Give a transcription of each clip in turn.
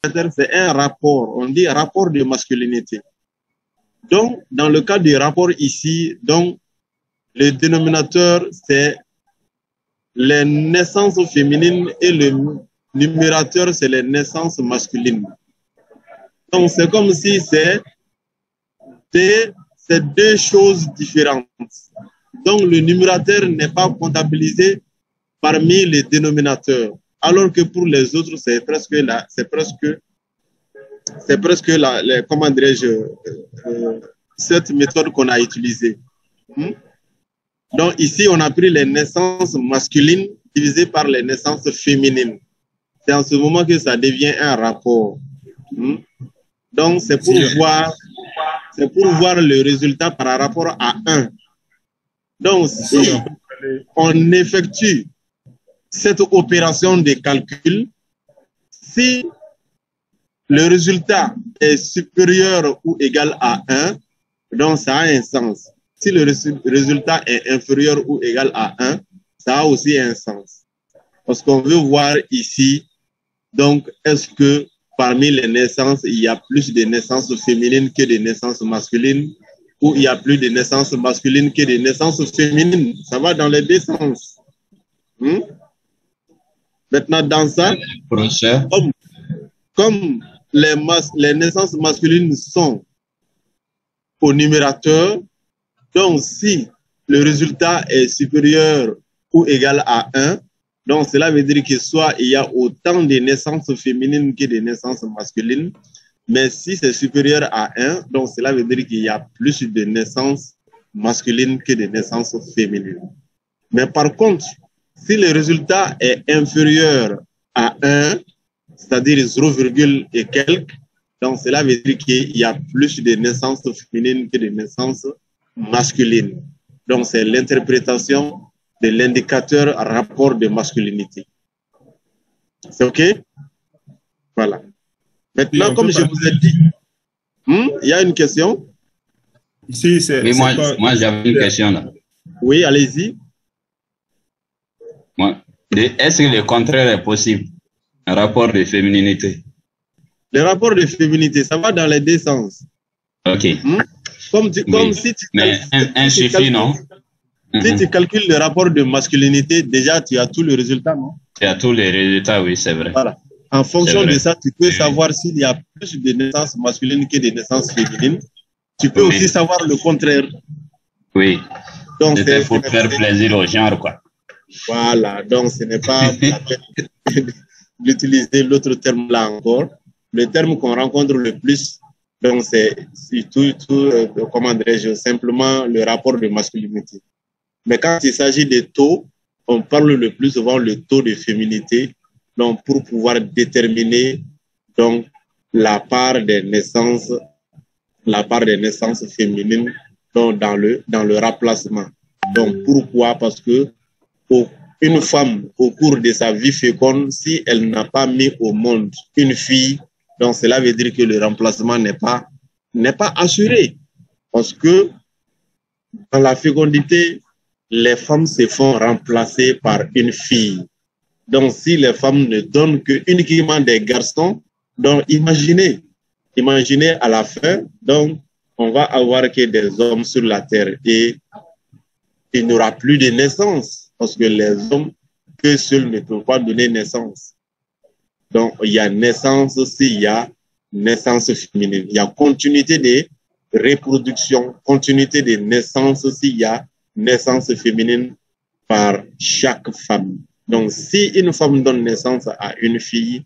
c'est un rapport, on dit rapport de masculinité. Donc, dans le cas du rapport ici, donc, le dénominateur, c'est les naissances féminines et le numérateur, c'est les naissances masculines. Donc, c'est comme si c'est deux choses différentes. Donc, le numérateur n'est pas comptabilisé parmi les dénominateurs, alors que pour les autres, c'est presque comment dirais-je, cette méthode qu'on a utilisée. Donc, ici, on a pris les naissances masculines divisées par les naissances féminines. C'est en ce moment que ça devient un rapport. Donc, c'est pour voir le résultat par rapport à 1. Donc, si on effectue cette opération de calcul, si le résultat est supérieur ou égal à 1, donc ça a un sens. Si le résultat est inférieur ou égal à 1, ça a aussi un sens. Parce qu'on veut voir ici, donc, est-ce que parmi les naissances, il y a plus de naissances féminines que de naissances masculines, ou il y a plus de naissances masculines que de naissances féminines. Ça va dans les deux sens. Maintenant, dans ça, comme les naissances masculines sont au numérateur, donc si le résultat est supérieur ou égal à 1, donc cela veut dire que soit il y a autant de naissances féminines que de naissances masculines, mais si c'est supérieur à 1, donc cela veut dire qu'il y a plus de naissances masculines que de naissances féminines. Mais par contre, si le résultat est inférieur à 1, c'est-à-dire 0, et quelques, donc cela veut dire qu'il y a plus de naissances féminines que de naissances masculines. Donc c'est l'interprétation de l'indicateur rapport de masculinité. C'est OK? Voilà. Maintenant, comme je vous ai dit, il y a une question? Si, c'est. Oui, moi j'avais une question là. Oui, allez-y. Est-ce que le contraire est possible? Un rapport de féminité? Le rapport de féminité, ça va dans les deux sens. OK. Comme si tu mais un suffit, non? Si tu calcules le rapport de masculinité, déjà, tu as tout le résultat, non? Tu as tous les résultats, oui, c'est vrai. Voilà. En fonction de ça, tu peux savoir s'il y a plus de naissances masculines que de naissances féminines. Tu peux aussi savoir le contraire. Oui. Donc, c'est pour faire plaisir au genre, quoi. Voilà. Donc, ce n'est pas la peine d'utiliser l'autre terme là encore. Le terme qu'on rencontre le plus, donc, c'est comment dirais-je, simplement le rapport de masculinité. Mais quand il s'agit des taux, on parle le plus souvent le taux de féminité, donc pour pouvoir déterminer donc la part des naissances féminines donc dans le remplacement. Donc pourquoi? Parce que une femme au cours de sa vie féconde, si elle n'a pas mis au monde une fille, donc cela veut dire que le remplacement n'est pas assuré, parce que dans la fécondité, les femmes se font remplacer par une fille. Donc, si les femmes ne donnent que uniquement des garçons, donc imaginez à la fin, donc on va avoir que des hommes sur la terre et il n'y aura plus de naissance parce que les hommes, qu'eux seuls ne peuvent pas donner naissance. Donc, il y a naissance s'il y a naissance féminine. Il y a continuité de reproduction, continuité de naissance s'il y a naissance féminine par chaque femme. Donc, si une femme donne naissance à une fille,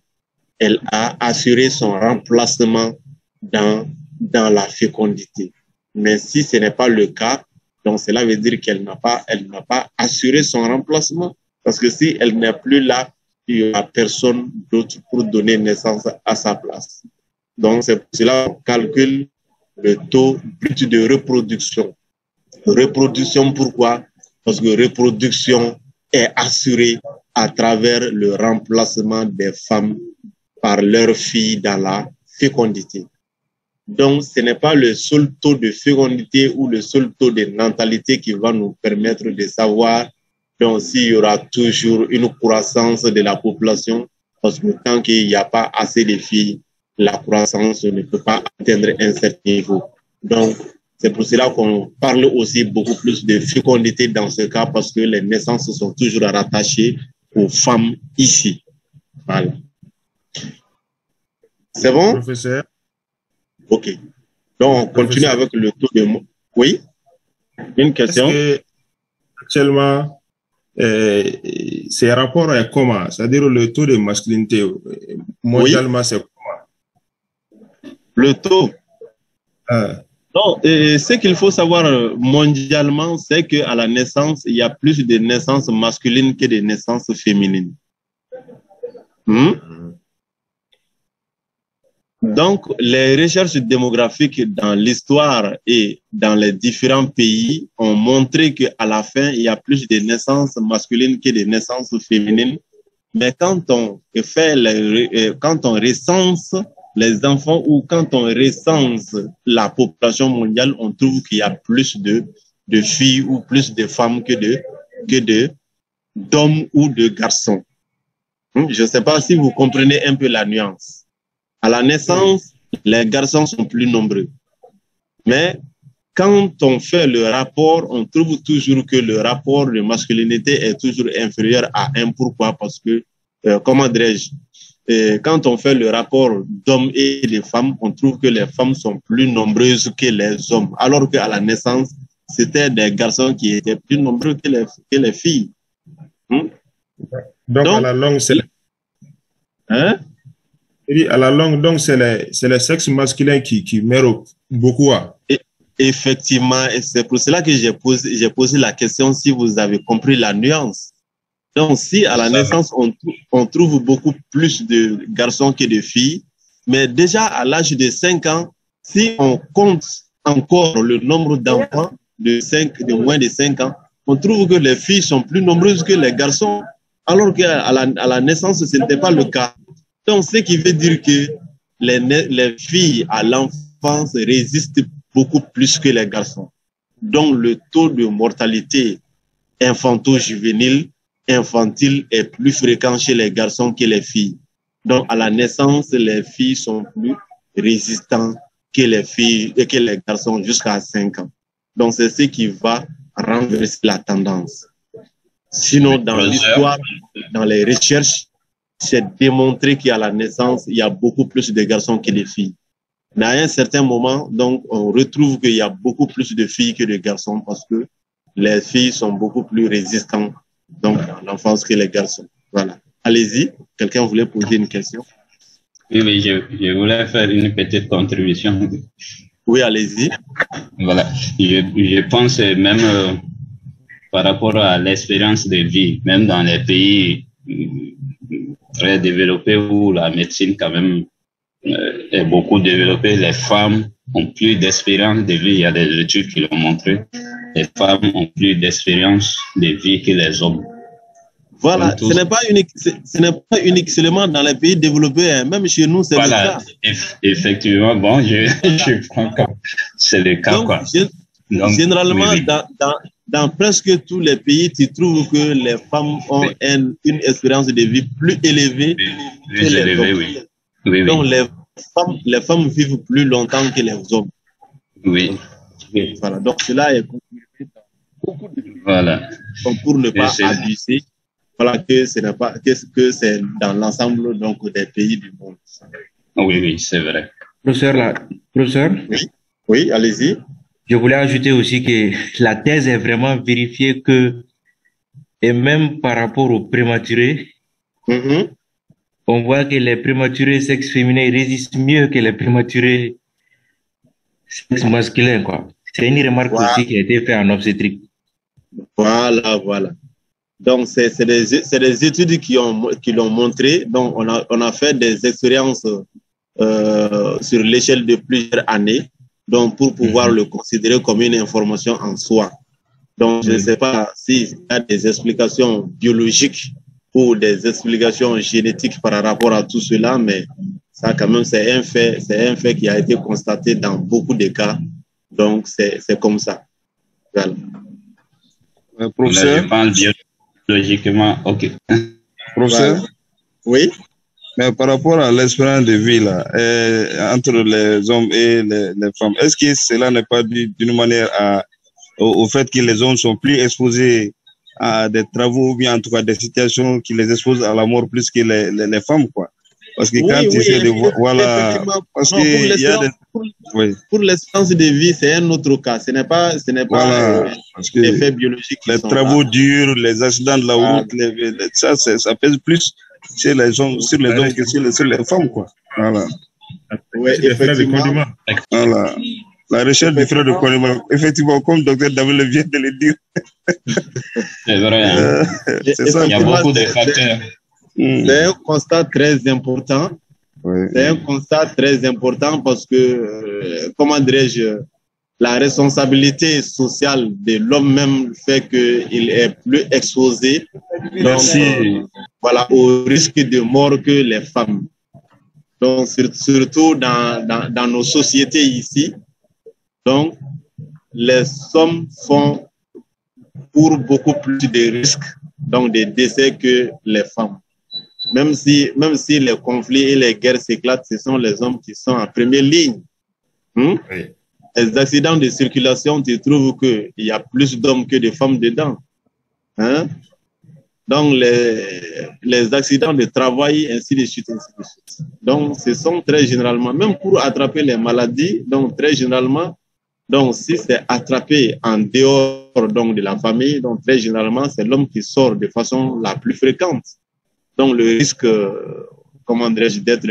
elle a assuré son remplacement dans la fécondité. Mais si ce n'est pas le cas, donc cela veut dire qu'elle n'a pas assuré son remplacement. Parce que si elle n'est plus là, il n'y aura personne d'autre pour donner naissance à sa place. Donc, c'est pour cela qu'on calcule le taux brut de reproduction. Reproduction, pourquoi? Parce que reproduction est assurée à travers le remplacement des femmes par leurs filles dans la fécondité. Donc, ce n'est pas le seul taux de fécondité ou le seul taux de natalité qui va nous permettre de savoir donc s'il y aura toujours une croissance de la population, parce que tant qu'il n'y a pas assez de filles, la croissance ne peut pas atteindre un certain niveau. Donc, c'est pour cela qu'on parle aussi beaucoup plus de fécondité dans ce cas, parce que les naissances sont toujours rattachées aux femmes ici. Voilà. C'est bon? Professeur. OK. Donc, on continue avec le taux de... Oui? Une question? Est-ce que actuellement, ces rapports est comment? C'est-à-dire le taux de masculinité mondialement, c'est comment? Le taux? Non, ce qu'il faut savoir mondialement, c'est qu'à la naissance, il y a plus de naissances masculines que de naissances féminines. Donc, les recherches démographiques dans l'histoire et dans les différents pays ont montré qu'à la fin, il y a plus de naissances masculines que de naissances féminines. Mais quand on recense les enfants ou quand on recense la population mondiale, on trouve qu'il y a plus de filles ou plus de femmes que d'hommes ou de garçons. Je ne sais pas si vous comprenez un peu la nuance. À la naissance, les garçons sont plus nombreux. Mais quand on fait le rapport, on trouve toujours que le rapport de masculinité est toujours inférieur à 1. Pourquoi? Parce que, comment dirais-je, quand on fait le rapport d'hommes et de femmes, on trouve que les femmes sont plus nombreuses que les hommes. Alors qu'à la naissance, c'était des garçons qui étaient plus nombreux que les filles. Donc, à la longue, c'est... Hein? À la longue, donc, c'est le sexe masculin qui meurt beaucoup. Effectivement, et c'est pour cela que j'ai posé la question si vous avez compris la nuance. Donc, si à la naissance, on trouve beaucoup plus de garçons que de filles, mais déjà à l'âge de 5 ans, si on compte encore le nombre d'enfants de moins de 5 ans, on trouve que les filles sont plus nombreuses que les garçons, alors qu'à la naissance, ce n'était pas le cas. Donc, ce qui veut dire que les filles à l'enfance résistent beaucoup plus que les garçons. Donc, le taux de mortalité infantile est plus fréquent chez les garçons que les filles. Donc, à la naissance, les filles sont plus résistantes que les garçons jusqu'à 5 ans. Donc, c'est ce qui va renverser la tendance. Sinon, dans l'histoire, dans les recherches, c'est démontré qu'à la naissance, il y a beaucoup plus de garçons que de filles. Mais à un certain moment, donc, on retrouve qu'il y a beaucoup plus de filles que de garçons parce que les filles sont beaucoup plus résistantes donc, à l'enfance que les garçons. Voilà. Allez-y. Quelqu'un voulait poser une question? Oui, je voulais faire une petite contribution. Oui, allez-y. Voilà. Je pense même par rapport à l'expérience de vie, même dans les pays très développés où la médecine quand même est beaucoup développée, les femmes ont plus d'expérience de vie. Il y a des études qui l'ont montré. Les femmes ont plus d'expérience de vie que les hommes. Voilà, ce n'est pas unique seulement dans les pays développés, hein. Même chez nous, c'est le cas. Effectivement, bon, je prends comme c'est le cas. Donc, quoi. Donc, généralement, oui. Dans presque tous les pays, tu trouves que les femmes ont une espérance de vie plus élevée que les hommes. Oui. Oui, donc, les femmes vivent plus longtemps que les hommes. Oui. Voilà, donc cela est confirmé dans beaucoup de pays. Voilà. Donc, pour ne pas abuser, voilà que ce n'est pas que c'est dans l'ensemble donc des pays du monde. Oui, c'est vrai. Professeur, Oui, allez-y. Je voulais ajouter aussi que la thèse est vraiment vérifiée que, et même par rapport aux prématurés, on voit que les prématurés sexe féminin résistent mieux que les prématurés sexe masculin, quoi. C'est une remarque aussi qui a été faite en obstétrique. Voilà. Donc, c'est des études qui l'ont montré. Donc, on a fait des expériences sur l'échelle de plusieurs années. Donc, pour pouvoir le considérer comme une information en soi. Donc, je ne sais pas s'il y a des explications biologiques ou des explications génétiques par rapport à tout cela, mais ça, quand même, c'est un fait qui a été constaté dans beaucoup de cas. Donc, c'est comme ça. Voilà. Professeur? Je parle biologiquement, ok. Professeur? Oui? Mais par rapport à l'espérance de vie là, entre les hommes et les femmes, est-ce que cela n'est pas dû d'une manière au fait que les hommes sont plus exposés à des travaux ou bien en tout cas des situations qui les exposent à la mort plus que les femmes, quoi? Parce que quand tu essaies de voir, voilà, parce non, que il y a des... pour l'espérance de vie, c'est un autre cas. Ce n'est pas voilà, parce que l'effet biologique. Les travaux durs, les accidents de la route, ça pèse plus sur les hommes que sur les femmes, quoi. Voilà. Oui, effectivement. Voilà. La recherche du frère de condiment. Effectivement, comme docteur David vient de le dire. C'est vrai. C'est ça. Il y a beaucoup de facteurs. C'est un constat très important. Oui. C'est un constat très important parce que, comment dirais-je, la responsabilité sociale de l'homme même fait qu'il est plus exposé donc, voilà, au risque de mort que les femmes. Donc, surtout dans nos sociétés ici, donc, les hommes font pour beaucoup plus de risques donc de décès que les femmes. Même si les conflits et les guerres s'éclatent, ce sont les hommes qui sont en première ligne. Oui. Les accidents de circulation, tu trouves qu'il y a plus d'hommes que de femmes dedans. Hein? Donc, les accidents de travail, ainsi de suite, ainsi de suite. Donc, ce sont très généralement, même pour attraper les maladies, donc très généralement, donc si c'est attrapé en dehors donc, de la famille, donc très généralement, c'est l'homme qui sort de façon la plus fréquente. Donc, le risque, comment dirais-je, d'être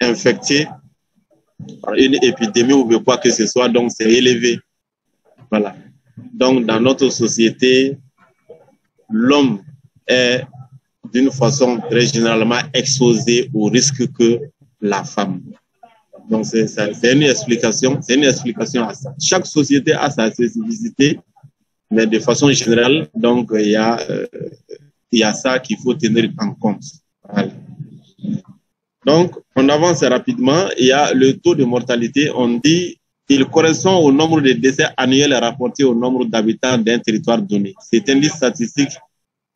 infecté par une épidémie ou quoi que ce soit, donc c'est élevé. Voilà. Donc, dans notre société, l'homme est d'une façon très généralement exposé au risque que la femme. Donc, c'est une explication à ça. Chaque société a sa spécificité, mais de façon générale, donc, il y a ça qu'il faut tenir en compte. Voilà. Donc, on avance rapidement. Il y a le taux de mortalité. On dit qu'il correspond au nombre de décès annuels rapportés au nombre d'habitants d'un territoire donné. Cet indice statistique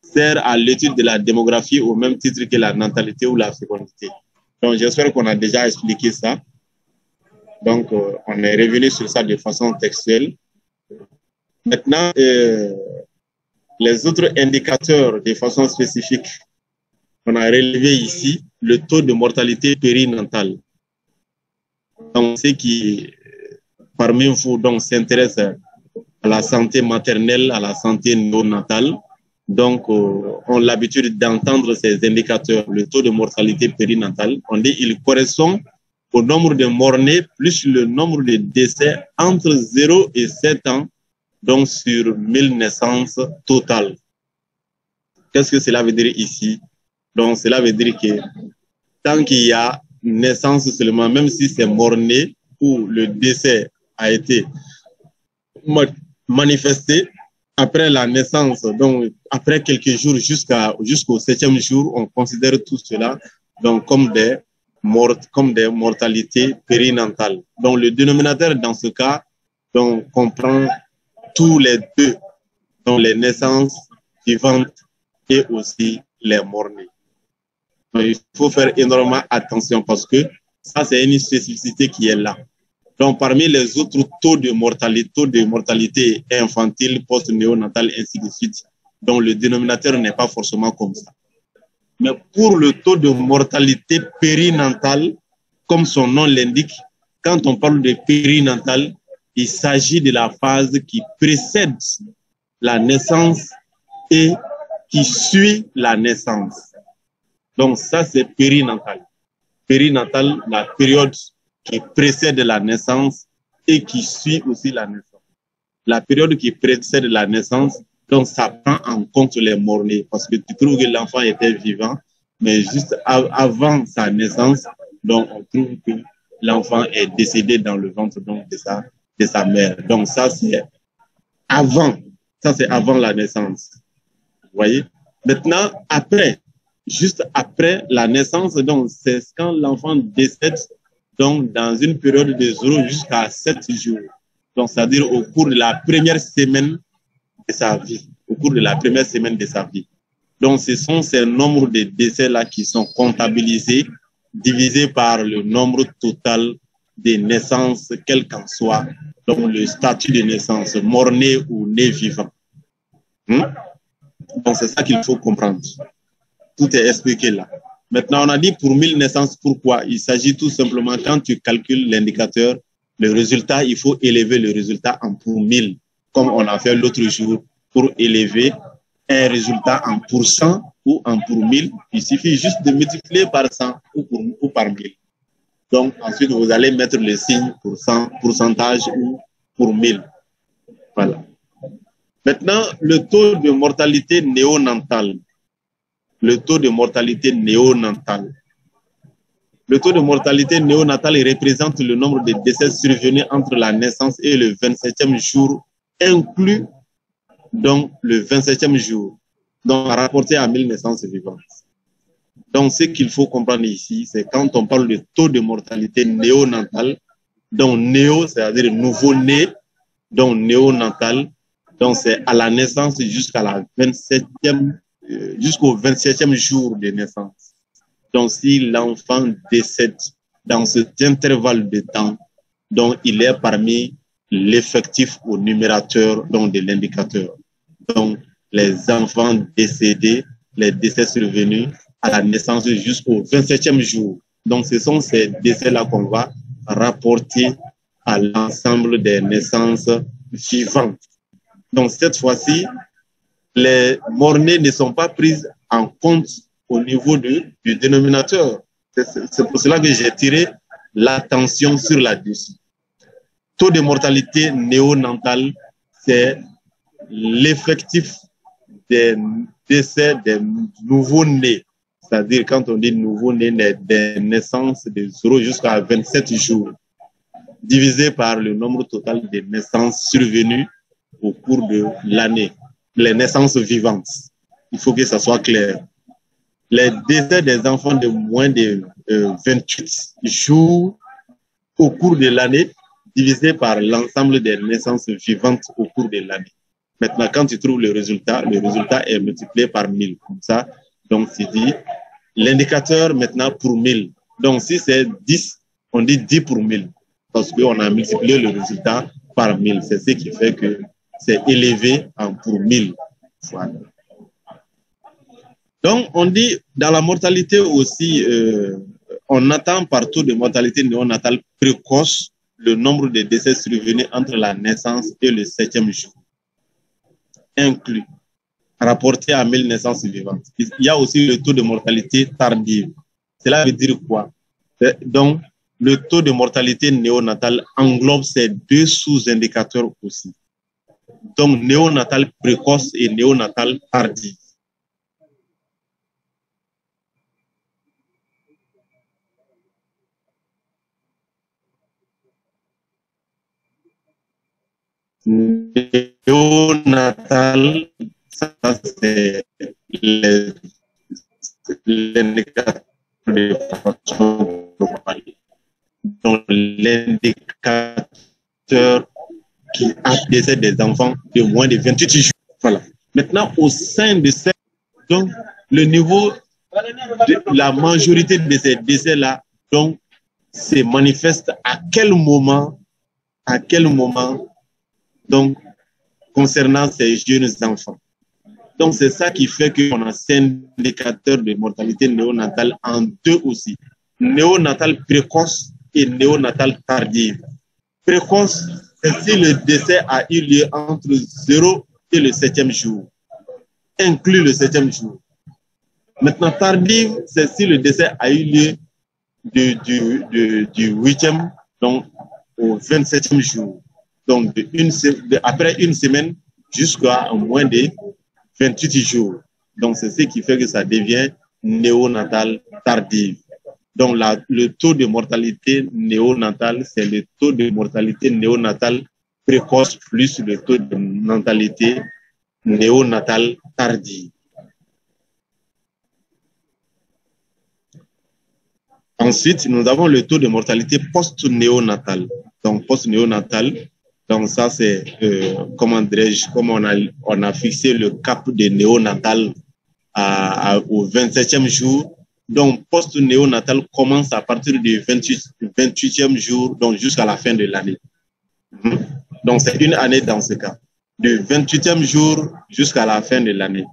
sert à l'étude de la démographie au même titre que la natalité ou la fécondité. Donc, j'espère qu'on a déjà expliqué ça. Donc, on est revenu sur ça de façon textuelle. Maintenant, les autres indicateurs de façon spécifique, on a relevé ici le taux de mortalité périnatale. Donc, ceux qui, parmi vous, s'intéressent à la santé maternelle, à la santé néonatale, donc, ont l'habitude d'entendre ces indicateurs, le taux de mortalité périnatale. On dit qu'il correspond au nombre de morts-nés plus le nombre de décès entre 0 et 7 ans, donc sur 1000 naissances totales. Qu'est-ce que cela veut dire ici? Donc, cela veut dire que tant qu'il y a naissance seulement, même si c'est mort-né ou le décès a été manifesté après la naissance, donc après quelques jours jusqu'au 7e jour, on considère tout cela donc comme des mortalités périnatales. Donc, le dénominateur dans ce cas donc, comprend tous les deux, donc les naissances vivantes et aussi les morts-nés. Il faut faire énormément attention parce que ça, c'est une spécificité qui est là. Donc, parmi les autres taux de mortalité infantile, post-néonatale, ainsi de suite, donc le dénominateur n'est pas forcément comme ça. Mais pour le taux de mortalité périnatale, comme son nom l'indique, quand on parle de périnatale, il s'agit de la phase qui précède la naissance et qui suit la naissance. Donc ça, c'est périnatal. Périnatal, la période qui précède la naissance et qui suit aussi la naissance. La période qui précède la naissance, donc ça prend en compte les morts-nés parce que tu trouves que l'enfant était vivant, mais juste avant sa naissance, donc on trouve que l'enfant est décédé dans le ventre donc, de sa mère. Donc ça, c'est avant. Ça, c'est avant la naissance. Vous voyez? Maintenant, après, juste après la naissance, donc c'est quand l'enfant décède donc dans une période de 0 jusqu'à 7 jours. Donc, c'est-à-dire au cours de la première semaine de sa vie. Au cours de la première semaine de sa vie. Donc, ce sont ces nombres de décès-là qui sont comptabilisés, divisés par le nombre total des naissances, quel qu'en soit, donc le statut de naissance, mort-né ou né vivant. Donc, c'est ça qu'il faut comprendre. Tout est expliqué là. Maintenant, on a dit pour 1000 naissances, pourquoi? Il s'agit tout simplement, quand tu calcules l'indicateur, le résultat, il faut élever le résultat en pour 1000, comme on a fait l'autre jour, pour élever un résultat en pourcent ou en pour 1000. Il suffit juste de multiplier par 100 ou par 1000. Donc, ensuite, vous allez mettre le signe pour 100, pourcentage ou pour 1000. Voilà. Maintenant, le taux de mortalité néonatale. Le taux de mortalité néonatale. Le taux de mortalité néonatale représente le nombre de décès survenus entre la naissance et le 27e jour, inclus donc le 27e jour, donc rapporté à 1000 naissances vivantes. Donc, ce qu'il faut comprendre ici, c'est quand on parle de taux de mortalité néonatale, donc néo, c'est-à-dire nouveau-né, donc néonatal, donc c'est à la naissance jusqu'à la 27e, jusqu'au 27e jour de naissance. Donc, si l'enfant décède dans cet intervalle de temps, donc il est parmi l'effectif au numérateur donc de l'indicateur. Donc, les enfants décédés, les décès survenus à la naissance jusqu'au 27e jour. Donc, ce sont ces décès-là qu'on va rapporter à l'ensemble des naissances vivantes. Donc, cette fois-ci, les morts-nés ne sont pas prises en compte au niveau du dénominateur. C'est pour cela que j'ai tiré l'attention sur là-dessus. Taux de mortalité néonatale, c'est l'effectif des décès des nouveaux-nés. C'est-à-dire, quand on dit nouveau-né, des naissances de 0 jusqu'à 27 jours, divisé par le nombre total des naissances survenues au cours de l'année. Les naissances vivantes. Il faut que ça soit clair. Les décès des enfants de moins de 28 jours au cours de l'année, divisé par l'ensemble des naissances vivantes au cours de l'année. Maintenant, quand tu trouves le résultat est multiplié par 1000. Comme ça, donc c'est dit, l'indicateur maintenant pour 1000. Donc si c'est 10, on dit 10 pour 1000. Parce qu'on a multiplié le résultat par 1000. C'est ce qui fait que c'est élevé en pour 1000. Voilà. Donc, on dit, dans la mortalité aussi, on attend par taux de mortalité néonatale précoce le nombre de décès survenus entre la naissance et le 7e jour, inclus, rapporté à 1000 naissances vivantes. Il y a aussi le taux de mortalité tardive. Cela veut dire quoi? Donc, le taux de mortalité néonatale englobe ces deux sous-indicateurs aussi. Donc, néonatal précoce et néonatal tardive. Néonatal, ça c'est l'indicateur de façon globale. Donc, l'indicateur qui a décès des enfants de moins de 28 jours. Voilà. Maintenant, au sein de cette, donc, le niveau de la majorité de ces décès-là, donc, se manifeste à quel moment, donc, concernant ces jeunes enfants. Donc, c'est ça qui fait qu'on a ces indicateurs de mortalité néonatale en deux aussi. Néonatal précoce et néonatal tardive. Précoce, c'est si le décès a eu lieu entre 0 et le 7e jour, inclus le 7e jour. Maintenant, tardive, c'est si le décès a eu lieu du 8e, donc au 27e jour. Donc, après une semaine jusqu'à moins de 28 jours. Donc, c'est ce qui fait que ça devient néonatal tardive. Donc, le taux de mortalité néonatale, c'est le taux de mortalité néonatale précoce plus le taux de mortalité néonatale tardive. Ensuite, nous avons le taux de mortalité post-néonatale. Donc, post-néonatale, donc ça c'est, comment dirais-je, comme on a fixé le cap de néonatal au 27e jour. Donc, post-néonatal commence à partir du 28e jour, donc jusqu'à la fin de l'année. Donc, c'est une année dans ce cas. Du 28e jour jusqu'à la fin de l'année.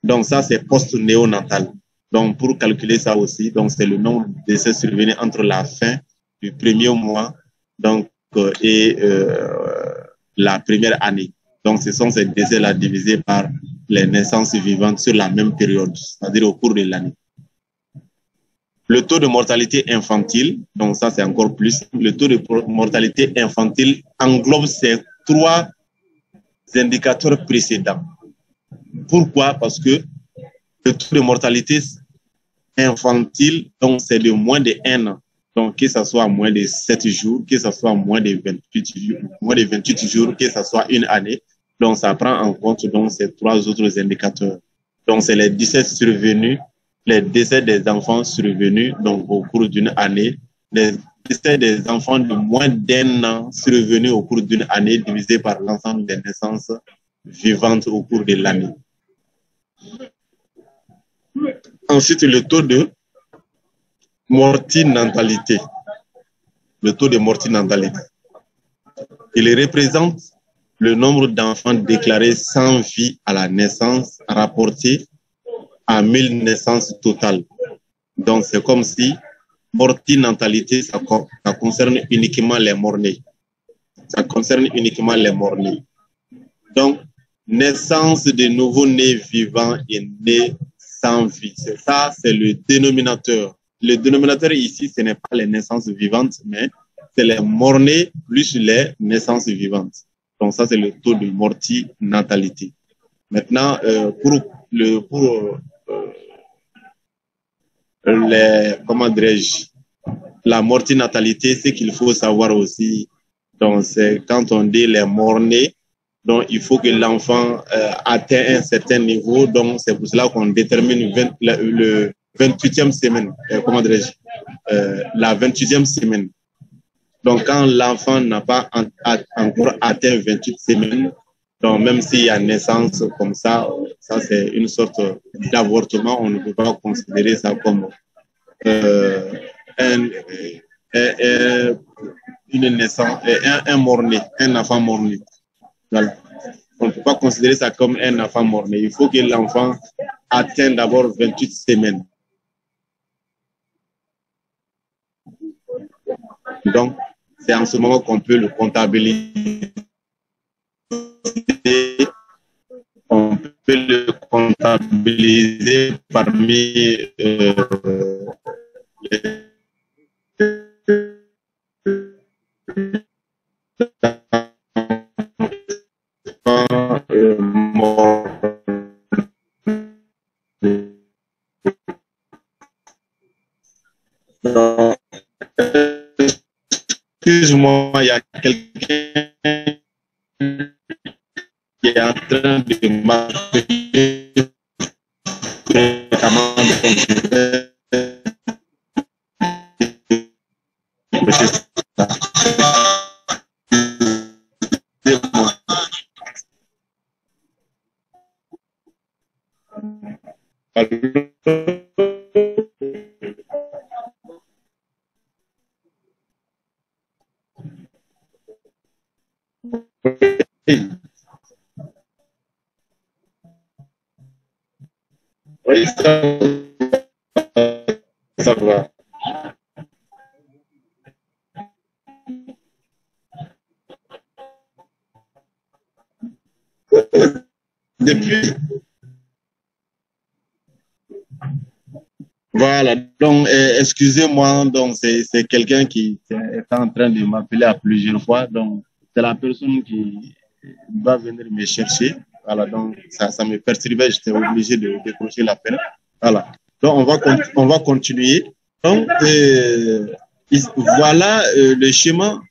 Donc, ça, c'est post-néonatal. Donc, pour calculer ça aussi, donc c'est le nombre de décès survenus entre la fin du premier mois donc, et la première année. Donc, ce sont ces décès-là divisés par les naissances vivantes sur la même période, c'est-à-dire au cours de l'année. Le taux de mortalité infantile, donc ça c'est encore plus, le taux de mortalité infantile englobe ces 3 indicateurs précédents. Pourquoi? Parce que le taux de mortalité infantile, donc c'est de moins de 1 an. Donc que ce soit moins de 7 jours, que ce soit moins de 28 jours, que ce soit une année. Donc ça prend en compte donc, ces 3 autres indicateurs. Donc c'est les décès survenus, les décès des enfants survenus donc, au cours d'une année, les décès des enfants de moins d'1 an survenus au cours d'une année divisé par l'ensemble des naissances vivantes au cours de l'année. Ensuite, le taux de mortinatalité. Le taux de mortinatalité. Il représente le nombre d'enfants déclarés sans vie à la naissance rapporté à 1000 naissances totales. Donc, c'est comme si mortinatalité, ça concerne uniquement les morts-nés. Ça concerne uniquement les morts-nés. Donc, naissance de nouveaux-nés vivants et nés sans vie. C'est ça, c'est le dénominateur. Le dénominateur ici, ce n'est pas les naissances vivantes, mais c'est les morts-nés plus les naissances vivantes. Donc, ça, c'est le taux de mortinatalité. Maintenant, comment dirais-je, la mortinatalité, ce qu'il faut savoir aussi, donc c'est quand on dit les morts-nés, donc il faut que l'enfant atteigne un certain niveau, donc c'est pour cela qu'on détermine le 28e semaine, comment dirais-je, la 28e semaine. Donc quand l'enfant n'a pas encore atteint 28 semaines, donc même s'il y a naissance comme ça, ça c'est une sorte d'avortement, on ne peut pas considérer ça comme une naissance, un mort-né, un enfant mort-né. Voilà. On ne peut pas considérer ça comme un enfant mort-né. Il faut que l'enfant atteigne d'abord 28 semaines. Donc, c'est en ce moment qu'on peut le comptabiliser. On peut le comptabiliser parmi excuse-moi, il y a quelqu'un qui est en train de marquer oui, ça va. Depuis. Voilà, donc excusez-moi, donc c'est quelqu'un qui est en train de m'appeler à plusieurs fois, donc c'est la personne qui va venir me chercher. Voilà, donc ça me perturbait, j'étais obligé de décrocher l'appel. Voilà, donc on va continuer. Donc voilà le schéma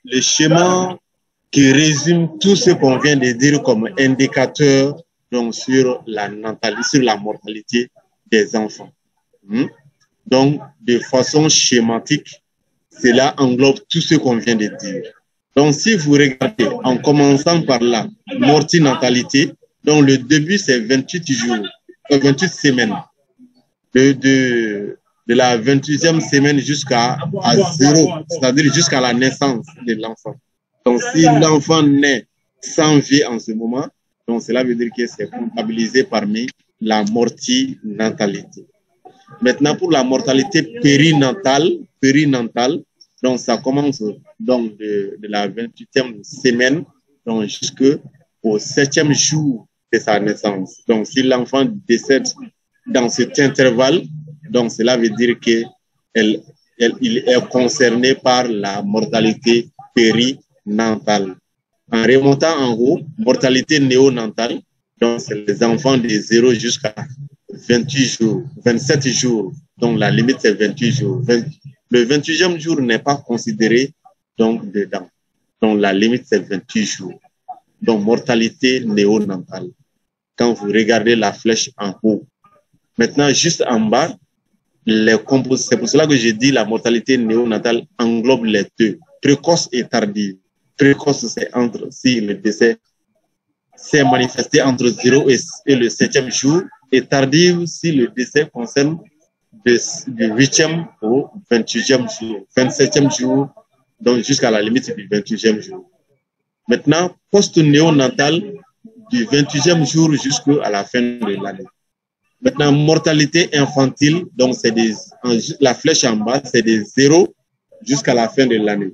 qui résume tout ce qu'on vient de dire comme indicateur donc sur la mortalité des enfants. Donc, de façon schématique, cela englobe tout ce qu'on vient de dire. Donc, si vous regardez, en commençant par la mortinatalité, donc le début, c'est 28 jours. 28 semaines. De la 28e semaine jusqu'à 0, c'est-à-dire jusqu'à la naissance de l'enfant. Donc, si l'enfant naît sans vie en ce moment, donc cela veut dire que c'est comptabilisé parmi la mortinatalité. Maintenant, pour la mortalité périnatale, donc ça commence donc de la 28e semaine donc jusqu'au 7e jour de sa naissance. Donc, si l'enfant décède dans cet intervalle, donc cela veut dire qu'il est concerné par la mortalité périnatale. En remontant en haut, mortalité néonatale, donc c'est les enfants de 0 jusqu'à 28 jours, 27 jours, donc la limite c'est 28 jours. Le 28e jour n'est pas considéré donc dedans, donc la limite c'est 28 jours. Donc mortalité néonatale. Quand vous regardez la flèche en haut, maintenant juste en bas, c'est pour cela que je dis la mortalité néonatale englobe les deux, précoce et tardive. Précoce, c'est entre, si le décès s'est manifesté entre 0 et le 7e jour, et tardive si le décès concerne du 8e au 28e jour, 27e jour, donc jusqu'à la limite du 28e jour. Maintenant, post-néonatal, du 28e jour jusqu'à la fin de l'année. Maintenant, mortalité infantile, donc c'est la flèche en bas, c'est de 0 jusqu'à la fin de l'année.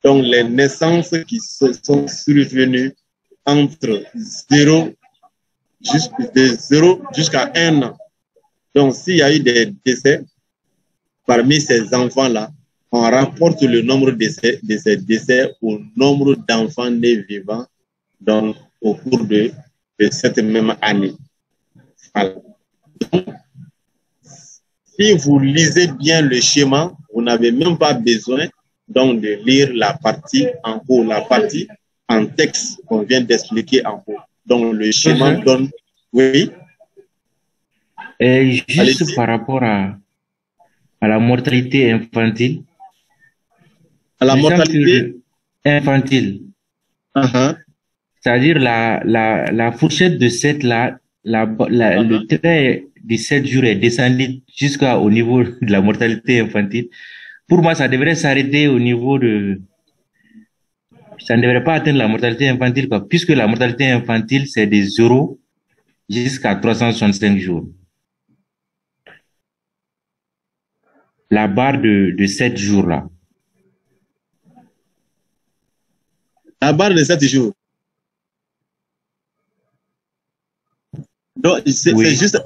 Donc, les naissances qui sont survenues entre 0 jusqu'à 1 an. Donc, s'il y a eu des décès parmi ces enfants-là, on rapporte le nombre de ces décès au nombre d'enfants nés vivants donc, au cours de cette même année. Voilà. Donc, si vous lisez bien le schéma, vous n'avez même pas besoin donc de lire la partie en haut, la partie en texte qu'on vient d'expliquer en haut. Donc, le schéma donne... Oui. Et juste par rapport à la mortalité infantile. À la mortalité infantile. C'est-à-dire la fourchette de 7 là, le trait de 7 jours est descendu jusqu'au niveau de la mortalité infantile. Pour moi, ça devrait s'arrêter au niveau de... Ça ne devrait pas atteindre la mortalité infantile, quoi, puisque la mortalité infantile, c'est de 0 jusqu'à 365 jours. La barre de 7 jours, là. La barre de 7 jours. Donc, c'est juste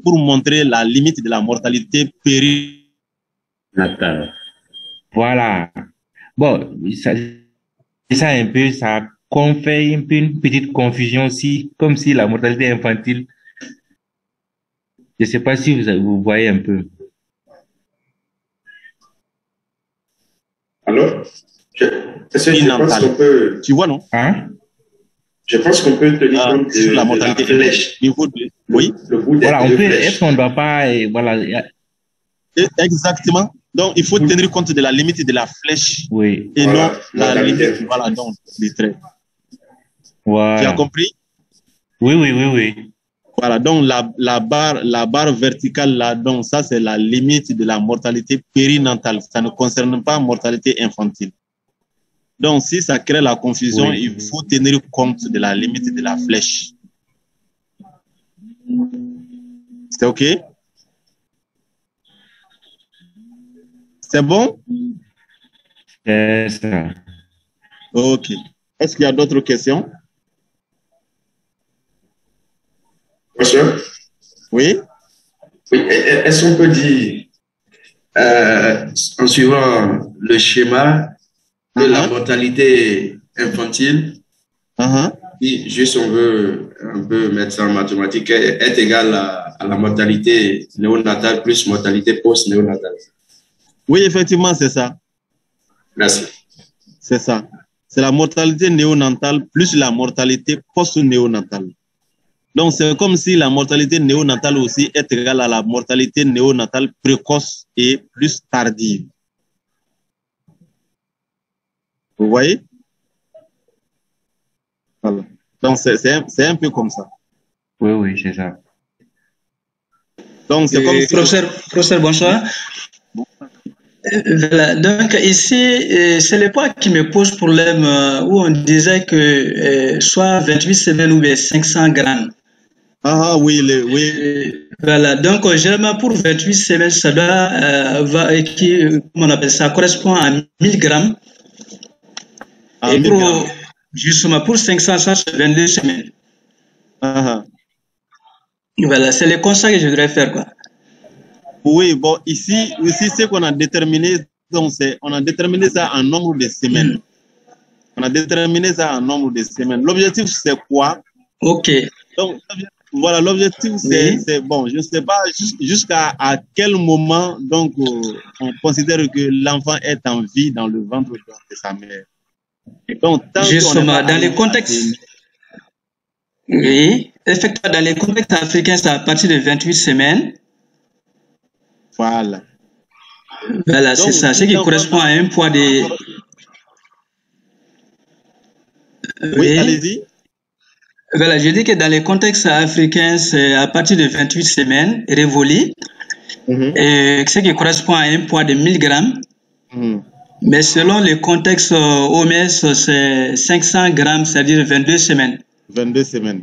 pour montrer la limite de la mortalité périnatale. Voilà. Bon, ça un peu, ça fait une petite confusion aussi, comme si la mortalité infantile, je ne sais pas si vous voyez un peu. Alors, je pense qu'on peut... Tu vois, non? Hein? Je pense qu'on peut tenir compte sur la mortalité flèche. Oui. Le bout voilà, on peut, est-ce qu'on ne doit pas... voilà. Exactement. Donc, il faut tenir compte de la limite de la flèche. Oui. Et non la limite, voilà, donc, des traits. Voilà. Tu as compris? Oui. Voilà, donc la barre verticale là, donc ça c'est la limite de la mortalité périnatale. Ça ne concerne pas la mortalité infantile. Donc si ça crée la confusion, il faut tenir compte de la limite de la flèche. C'est OK? C'est bon? C'est ça. OK. Est-ce qu'il y a d'autres questions? Monsieur? Oui? Oui. Est-ce qu'on peut dire, en suivant le schéma de la mortalité infantile, si juste on veut un peu mettre ça en mathématiques, est égal à la mortalité néonatale plus mortalité post-néonatale? Oui, effectivement, c'est ça. Merci. C'est ça. C'est la mortalité néonatale plus la mortalité post-néonatale. Donc, c'est comme si la mortalité néonatale aussi est égale à la mortalité néonatale précoce et plus tardive. Vous voyez? Voilà. Donc, c'est un peu comme ça. Oui, oui, c'est ça. Donc, c'est comme si... Professeur, bonsoir. Voilà. Donc, ici, c'est le poids qui me pose problème où on disait que soit 28 semaines ou bien 500 grammes. Ah oui, oui. Voilà. Donc, généralement, pour 28 semaines, ça doit, comment on appelle ça, correspond à 1000 grammes. Et pour, justement, pour 500, ça, c'est 22 semaines. Voilà, c'est le constat que je voudrais faire, quoi. Oui, bon, ici c'est qu'on a déterminé, donc on a déterminé ça en nombre de semaines. On a déterminé ça en nombre de semaines. L'objectif, c'est quoi? Ok. Donc, voilà, l'objectif, c'est bon, je ne sais pas jusqu'à quel moment, donc, on considère que l'enfant est en vie dans le ventre de sa mère. Et donc, justement, dans les contextes... Oui, effectivement, dans les contextes africains, c'est à partir de 28 semaines. Voilà. Voilà, c'est ça. Ce qui correspond à un poids de... Oui, allez-y. Voilà, je dis que dans les contextes africains, c'est à partir de 28 semaines révolues, et ce qui correspond à un poids de 1000 grammes. Mais selon le contexte OMS, c'est 500 grammes, c'est-à-dire 22 semaines. 22 semaines.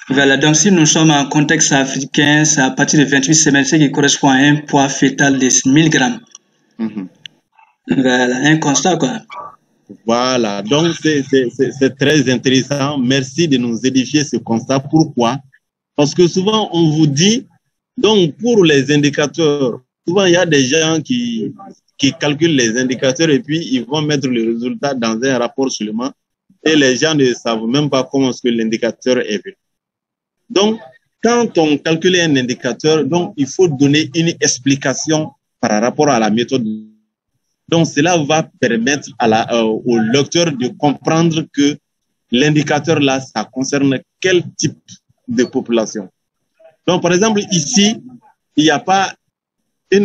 Voilà, donc si nous sommes en contexte africain, c'est à partir de 28 semaines, ce qui correspond à un poids fœtal de 1000 grammes. Voilà, un constat, quoi. Voilà, donc c'est très intéressant. Merci de nous édifier ce constat. Pourquoi? Parce que souvent, on vous dit, donc pour les indicateurs, souvent il y a des gens qui calculent les indicateurs et puis ils vont mettre le résultat dans un rapport seulement et les gens ne savent même pas comment est-ce que l'indicateur est venu. Donc, quand on calcule un indicateur, donc il faut donner une explication par rapport à la méthode. Donc, cela va permettre au lecteur de comprendre que l'indicateur là, ça concerne quel type de population. Donc, par exemple, ici, il n'y a pas il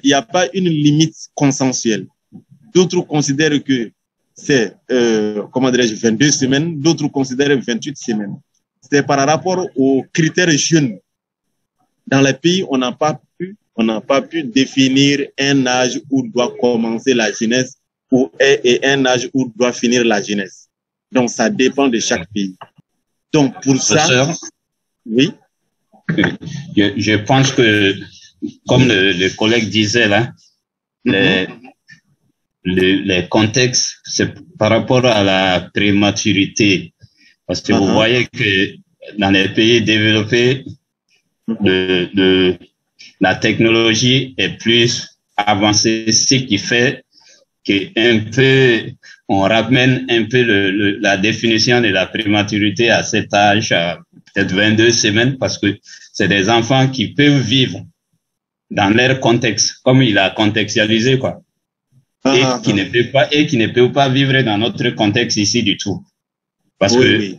n'y a pas une limite consensuelle. D'autres considèrent que c'est, 22 semaines, d'autres considèrent 28 semaines. C'est par rapport aux critères jeunes. Dans les pays, on n'a pas pu définir un âge où doit commencer la jeunesse et un âge où doit finir la jeunesse. Donc, ça dépend de chaque pays. Donc, pour ça... Oui. Je pense que, comme le collègue disait là, les contextes, c'est par rapport à la prématurité. Parce que vous voyez que dans les pays développés, la technologie est plus avancée, ce qui fait on ramène un peu la définition de la prématurité à cet âge, à peut-être 22 semaines, parce que c'est des enfants qui peuvent vivre dans leur contexte, comme il a contextualisé, quoi. Et qui ne peuvent pas vivre dans notre contexte ici du tout. Parce que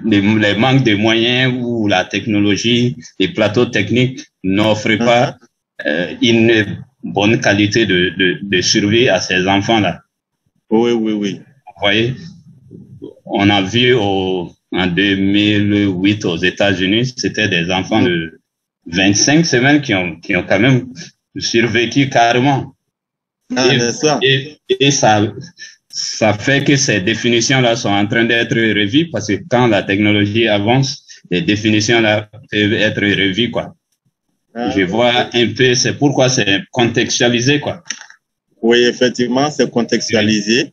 les manques de moyens ou la technologie, les plateaux techniques n'offrent pas une bonne qualité de survie à ces enfants-là. Oui. Vous voyez, on a vu en 2008 aux États-Unis, c'était des enfants de 25 semaines qui ont quand même survécu carrément. Et ça fait que ces définitions-là sont en train d'être revues parce que quand la technologie avance, les définitions-là peuvent être revues, quoi. Je vois un peu, c'est pourquoi c'est contextualisé, quoi. Oui, effectivement, c'est contextualisé.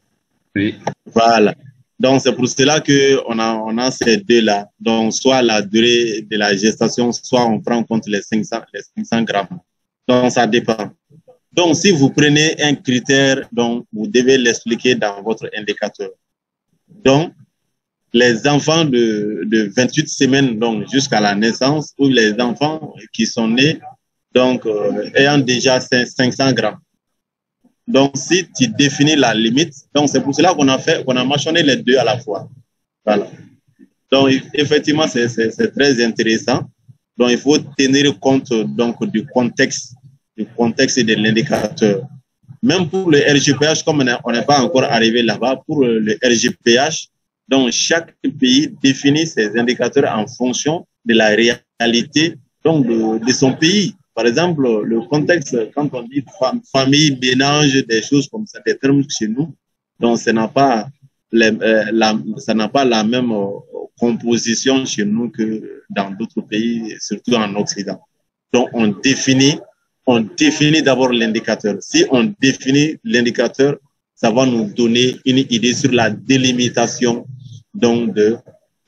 Oui. Voilà. Donc, c'est pour cela qu'on a ces deux-là. Donc, soit la durée de la gestation, soit on prend en compte les 500 grammes. Donc, ça dépend. Donc, si vous prenez un critère, donc, vous devez l'expliquer dans votre indicateur. Donc, les enfants de 28 semaines, donc, jusqu'à la naissance, ou les enfants qui sont nés, donc, ayant déjà 500 grammes. Donc, si tu définis la limite, donc c'est pour cela qu'on a mentionné les deux à la fois. Voilà. Donc, effectivement, c'est très intéressant. Donc, il faut tenir compte donc du contexte de l'indicateur. Même pour le RGPH, comme on n'est pas encore arrivé là-bas, pour le RGPH, Donc, chaque pays définit ses indicateurs en fonction de la réalité donc de son pays. Par exemple, le contexte, quand on dit famille, ménage, des choses comme ça, des termes chez nous, donc ça n'a pas la même composition chez nous que dans d'autres pays, surtout en Occident. Donc, on définit d'abord l'indicateur. Si on définit l'indicateur, ça va nous donner une idée sur la délimitation donc de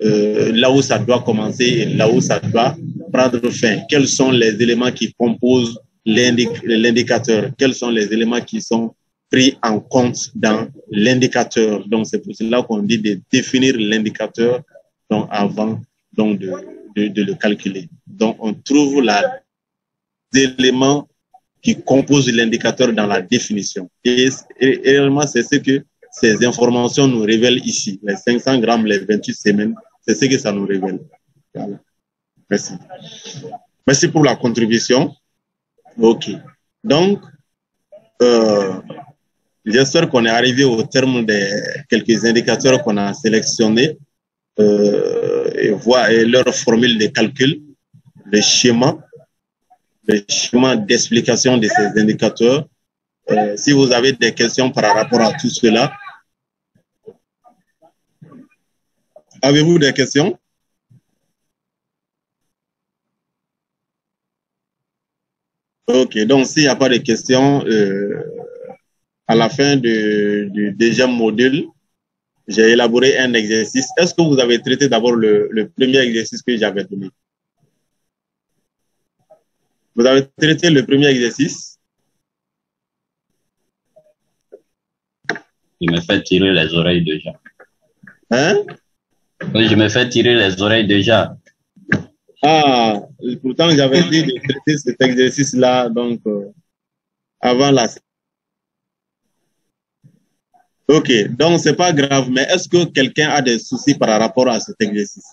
là où ça doit commencer et là où ça doit prendre fin. Quels sont les éléments qui composent l'indicateur? Quels sont les éléments qui sont pris en compte dans l'indicateur? Donc, c'est pour cela qu'on dit de définir l'indicateur donc avant donc de le calculer. Donc, on trouve les éléments qui composent l'indicateur dans la définition. Et réellement, c'est ce que ces informations nous révèlent ici. Les 500 grammes, les 28 semaines, c'est ce que ça nous révèle. Voilà. Merci. Merci pour la contribution. OK. Donc, j'espère qu'on est arrivé au terme des quelques indicateurs qu'on a sélectionnés et leur formule de calcul, le schéma d'explication de ces indicateurs. Si vous avez des questions par rapport à tout cela, avez-vous des questions? Ok, donc s'il n'y a pas de questions, à la fin du deuxième module, j'ai élaboré un exercice. Est-ce que vous avez traité d'abord le premier exercice que j'avais donné? Vous avez traité le premier exercice? Je me fais tirer les oreilles déjà. Hein? Oui, je me fais tirer les oreilles déjà. Ah, pourtant j'avais dit de traiter cet exercice-là, donc avant la... Ok, donc c'est pas grave, mais est-ce que quelqu'un a des soucis par rapport à cet exercice?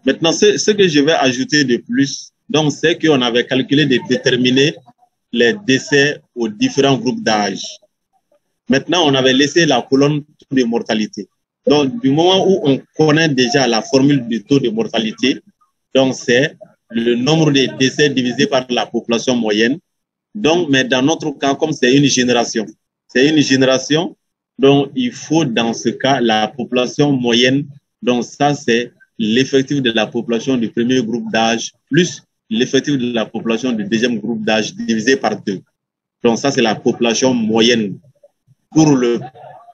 Maintenant, ce que je vais ajouter de plus, donc c'est qu'on avait calculé de déterminer les décès aux différents groupes d'âge. Maintenant, on avait laissé la colonne taux de mortalité. Donc, du moment où on connaît déjà la formule du taux de mortalité, donc c'est le nombre de décès divisé par la population moyenne. Donc, mais dans notre cas, comme c'est une génération, donc il faut dans ce cas la population moyenne. Donc ça, c'est l'effectif de la population du premier groupe d'âge plus l'effectif de la population du deuxième groupe d'âge divisé par 2. Donc ça, c'est la population moyenne pour le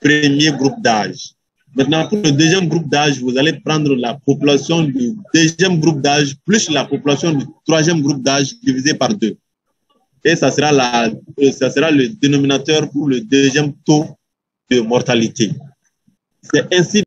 premier groupe d'âge. Maintenant, pour le deuxième groupe d'âge, vous allez prendre la population du deuxième groupe d'âge plus la population du troisième groupe d'âge divisé par 2. Et ça sera le dénominateur pour le deuxième taux de mortalité. C'est ainsi